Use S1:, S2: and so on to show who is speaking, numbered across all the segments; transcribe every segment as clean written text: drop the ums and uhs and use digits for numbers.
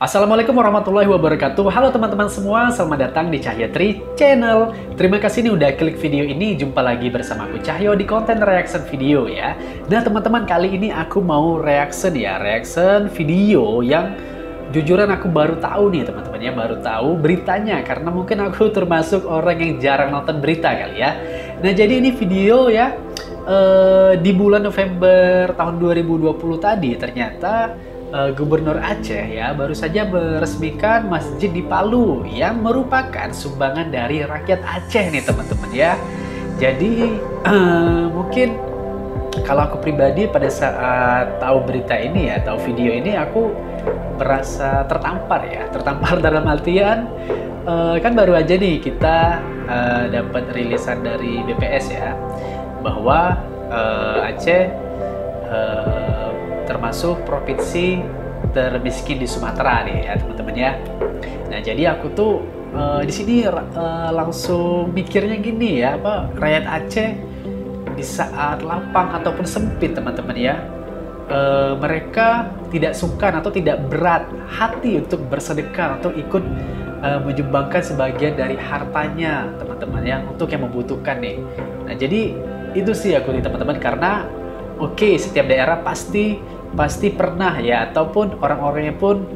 S1: Assalamualaikum warahmatullahi wabarakatuh. Halo teman-teman semua, selamat datang di Cahyo Tri Channel. Terima kasih nih udah klik video ini. Jumpa lagi bersama aku Cahyo di konten reaction video ya. Nah teman-teman, kali ini aku mau reaction video yang jujuran aku baru tahu nih teman-teman ya, baru tahu beritanya karena mungkin aku termasuk orang yang jarang nonton berita kali ya. Nah jadi ini video ya di bulan November tahun 2020 tadi ternyata Gubernur Aceh ya baru saja meresmikan masjid di Palu yang merupakan sumbangan dari rakyat Aceh nih teman-teman ya. Jadi mungkin kalau aku pribadi pada saat tahu berita ini ya, tahu video ini, aku merasa tertampar ya. Tertampar dalam artian kan baru aja nih kita dapat rilisan dari BPS ya bahwa Aceh termasuk provinsi termiskin di Sumatera nih ya teman-teman ya. Nah jadi aku tuh di sini langsung mikirnya gini ya, apa rakyat Aceh di saat lapang ataupun sempit teman-teman ya, mereka tidak sungkan atau tidak berat hati untuk bersedekah atau ikut menyumbangkan sebagian dari hartanya teman-teman ya untuk yang membutuhkan nih. Nah jadi itu sih aku nih teman-teman, karena oke, setiap daerah pasti pernah ya, ataupun orang-orangnya pun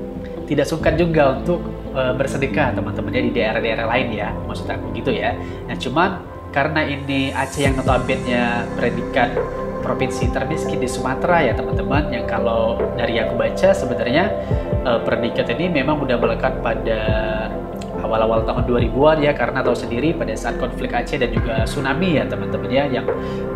S1: tidak sungkan juga untuk bersedekah teman-temannya di daerah-daerah lain ya, maksud aku gitu ya. Nah cuman karena ini Aceh yang notabene predikat provinsi termiskin di Sumatera ya teman-teman, yang kalau dari aku baca sebenarnya predikat ini memang udah melekat pada awal-awal tahun 2000-an ya, karena tahu sendiri pada saat konflik Aceh dan juga tsunami ya teman-teman ya, yang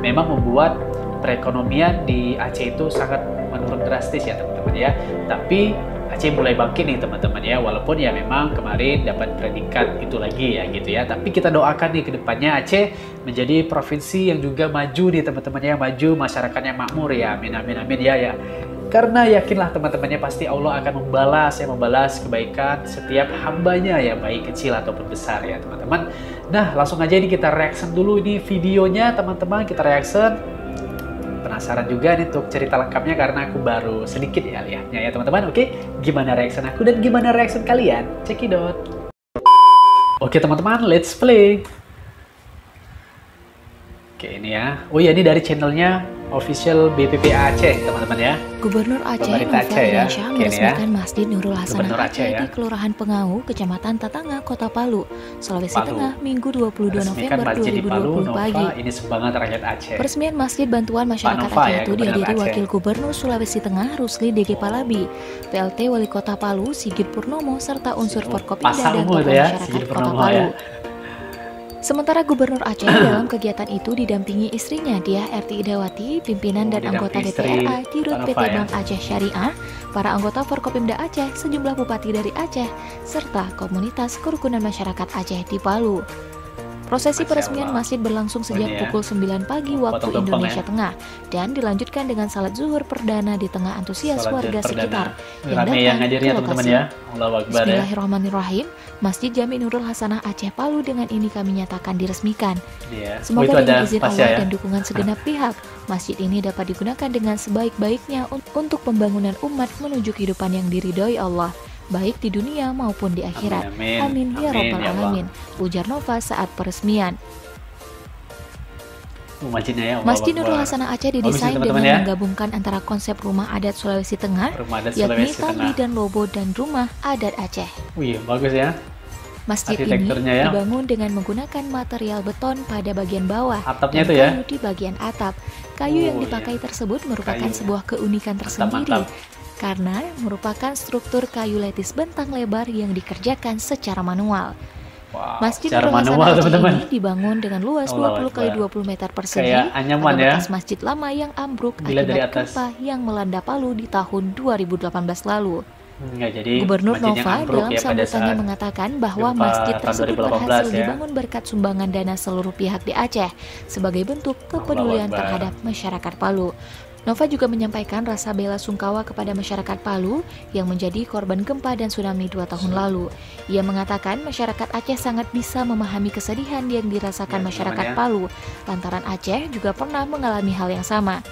S1: memang membuat perekonomian di Aceh itu sangat menurun drastis ya teman-teman ya. Tapi Aceh mulai bangkit nih teman-teman ya, walaupun ya memang kemarin dapat predikat itu lagi ya gitu ya. Tapi kita doakan nih ke depannya Aceh menjadi provinsi yang juga maju nih teman-teman ya, maju, masyarakatnya makmur ya, amin amin amin ya. Karena yakinlah teman-temannya pasti Allah akan membalas kebaikan setiap hambanya ya, baik kecil ataupun besar ya teman-teman. Nah langsung aja ini kita reaction dulu ini videonya teman-teman, kita reaction. Penasaran juga nih untuk cerita lengkapnya karena aku baru sedikit ya lihatnya ya teman-teman. Oke, gimana reaction aku dan gimana reaction kalian? Cekidot. Oke teman-teman, let's play. Oke ini ya. Oh ya, ini dari channelnya official BPP Aceh teman-teman ya.
S2: Gubernur Aceh Nova Iryasyah meresmikan Masjid Nurul Hasanah Aceh di Kelurahan Pengau, Kecamatan Tatanga, Kota Palu, Sulawesi Tengah, Minggu 22 November 2020 pagi.
S1: Ini sumbangan rakyat Aceh.
S2: Peresmian Masjid Bantuan Masyarakat Aceh itu dihadiri Wakil Gubernur Sulawesi Tengah Rusli DG Palabi, PLT Wali Kota Palu Sigit Purnomo, serta unsur Forkopimda dan tokoh masyarakat Kota Palu. Sementara Gubernur Aceh dalam kegiatan itu didampingi istrinya Diah Erti Idawati, pimpinan dan anggota DPRA di Dirut PT Bank Aceh Syariah, para anggota Forkopimda Aceh, sejumlah bupati dari Aceh, serta komunitas kerukunan masyarakat Aceh di Palu. Prosesi peresmian masjid berlangsung sejak pukul 9 pagi waktu Indonesia Tengah dan dilanjutkan dengan salat zuhur perdana di tengah antusias warga sekitar yang datang ke lokasi. Bismillahirrahmanirrahim. Masjid Jami Nurul Hasanah Aceh Palu dengan ini kami nyatakan diresmikan. Semoga dengan izin Allah dan dukungan segenap pihak, masjid ini dapat digunakan dengan sebaik-baiknya untuk pembangunan umat menuju kehidupan yang diridhoi Allah, baik di dunia maupun di akhirat. Amin ya rabbal alamin, ujar Nova saat peresmian. Masjid Nurul Hasanah Aceh didesain dengan menggabungkan antara konsep rumah adat Sulawesi Tengah, yakni Tambi dan Lobo, dan rumah adat Aceh.
S1: Wih, bagus ya.
S2: Masjid ini dibangun dengan menggunakan material beton pada bagian bawah
S1: atapnya
S2: dan
S1: itu ya,
S2: kayu di bagian atap. Kayu yang dipakai tersebut merupakan sebuah keunikan tersendiri karena merupakan struktur kayu lepis bentang lebar yang dikerjakan secara manual. Masjid Nurul Hasanah Aceh ini dibangun dengan luas 20 x 20 meter persegi pada bekas masjid lama yang ambruk akibat gempa yang melanda Palu di tahun 2018 lalu. Gubernur Nova dalam sambutannya mengatakan bahwa masjid tersebut berhasil dibangun berkat sumbangan dana seluruh pihak di Aceh sebagai bentuk kepedulian terhadap masyarakat Palu. Nova juga menyampaikan rasa bela sungkawa kepada masyarakat Palu yang menjadi korban gempa dan tsunami 2 tahun lalu. Ia mengatakan masyarakat Aceh sangat bisa memahami kesedihan yang dirasakan masyarakat Palu, lantaran Aceh juga pernah mengalami hal yang sama.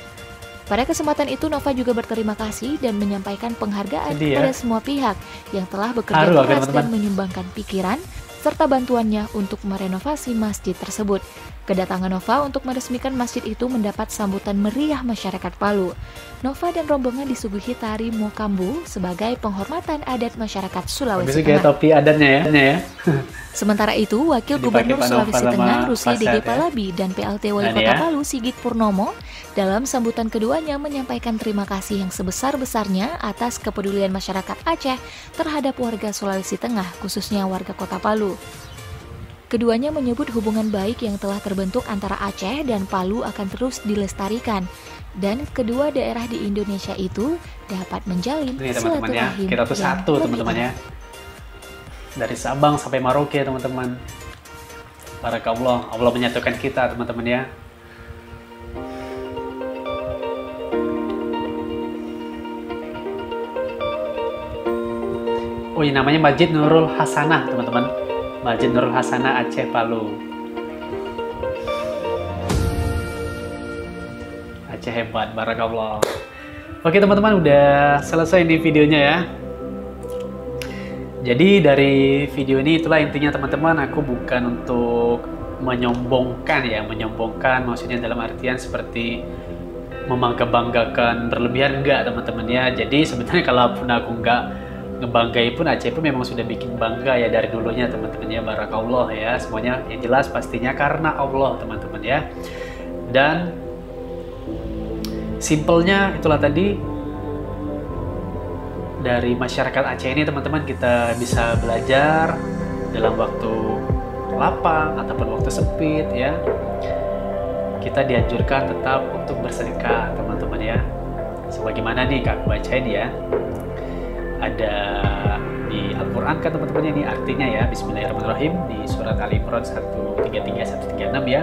S2: Pada kesempatan itu, Nova juga berterima kasih dan menyampaikan penghargaan kepada semua pihak yang telah bekerja keras dan menyumbangkan pikiran serta bantuannya untuk merenovasi masjid tersebut. Kedatangan Nova untuk meresmikan masjid itu mendapat sambutan meriah masyarakat Palu. Nova dan rombongan disuguhi tari mokambu sebagai penghormatan adat masyarakat Sulawesi Tengah.
S1: Topi adatnya ya.
S2: Sementara itu, Wakil Gubernur Sulawesi Tengah Rusli DG Palabi dan PLT Wali Kota Palu Sigit Purnomo dalam sambutan keduanya menyampaikan terima kasih yang sebesar-besarnya atas kepedulian masyarakat Aceh terhadap warga Sulawesi Tengah, khususnya warga Kota Palu. Keduanya menyebut hubungan baik yang telah terbentuk antara Aceh dan Palu akan terus dilestarikan dan kedua daerah di Indonesia itu dapat menjalin silaturahim.
S1: Kita tuh satu teman-teman ya. Dari Sabang sampai Merauke teman-teman. Barakallah, Allah menyatukan kita teman-teman ya. Oh, ini namanya Masjid Nurul Hasanah teman-teman. Masjid Nurul Hasanah Aceh Palu. Aceh hebat, barakallah. Oke teman-teman, udah selesai nih videonya ya. Jadi dari video ini itulah intinya teman-teman, aku bukan untuk menyombongkan ya, maksudnya dalam artian seperti membangga-banggakan berlebihan, enggak teman-teman ya. Jadi sebenarnya kalaupun aku enggak ngebanggai pun, Aceh pun memang sudah bikin bangga ya dari dulunya teman-teman ya. Barakallah ya, semuanya yang jelas pastinya karena Allah teman-teman ya. Dan simpelnya itulah tadi, dari masyarakat Aceh ini teman-teman kita bisa belajar dalam waktu lapang ataupun waktu sempit ya. Kita dianjurkan tetap untuk bersedekah teman-teman ya. Sebagaimana nih Kak bacain ya. Ada di Al-Quran kan teman-teman, ini artinya ya, Bismillahirrahmanirrahim, di surat Al-Imran 133-136 ya.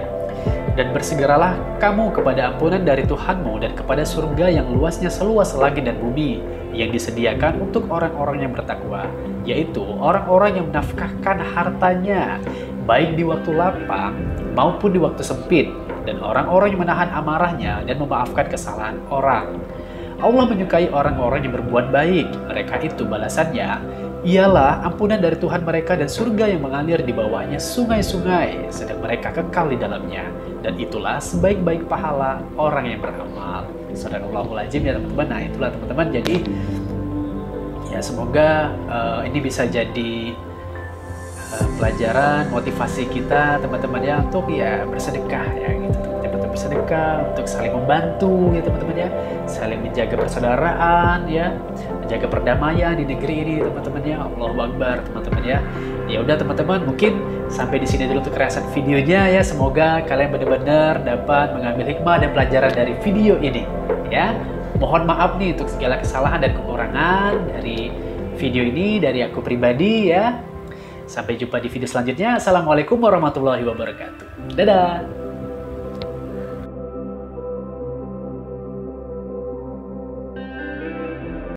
S1: Dan bersegeralah kamu kepada ampunan dari Tuhanmu dan kepada surga yang luasnya seluas langit dan bumi yang disediakan untuk orang-orang yang bertakwa, yaitu orang-orang yang menafkahkan hartanya baik di waktu lapang maupun di waktu sempit, dan orang-orang yang menahan amarahnya dan memaafkan kesalahan orang. Allah menyukai orang-orang yang berbuat baik. Mereka itu balasannya ialah ampunan dari Tuhan mereka dan surga yang mengalir di bawahnya sungai-sungai, sedang mereka kekal di dalamnya. Dan itulah sebaik-baik pahala orang yang beramal. Sadaqallahul azim ya teman-teman. Nah itulah teman-teman. Jadi ya semoga ini bisa jadi pelajaran, motivasi kita teman-teman ya untuk ya bersedekah ya gitu. Bersedekah, untuk saling membantu ya teman-teman ya, saling menjaga persaudaraan ya, menjaga perdamaian di negeri ini teman-teman ya. Allahu Akbar teman-teman ya. Ya udah teman-teman, mungkin sampai di sini dulu untuk reaction videonya ya. Semoga kalian benar-benar dapat mengambil hikmah dan pelajaran dari video ini ya. Mohon maaf nih untuk segala kesalahan dan kekurangan dari video ini dari aku pribadi ya. Sampai jumpa di video selanjutnya. Assalamualaikum warahmatullahi wabarakatuh. Dadah.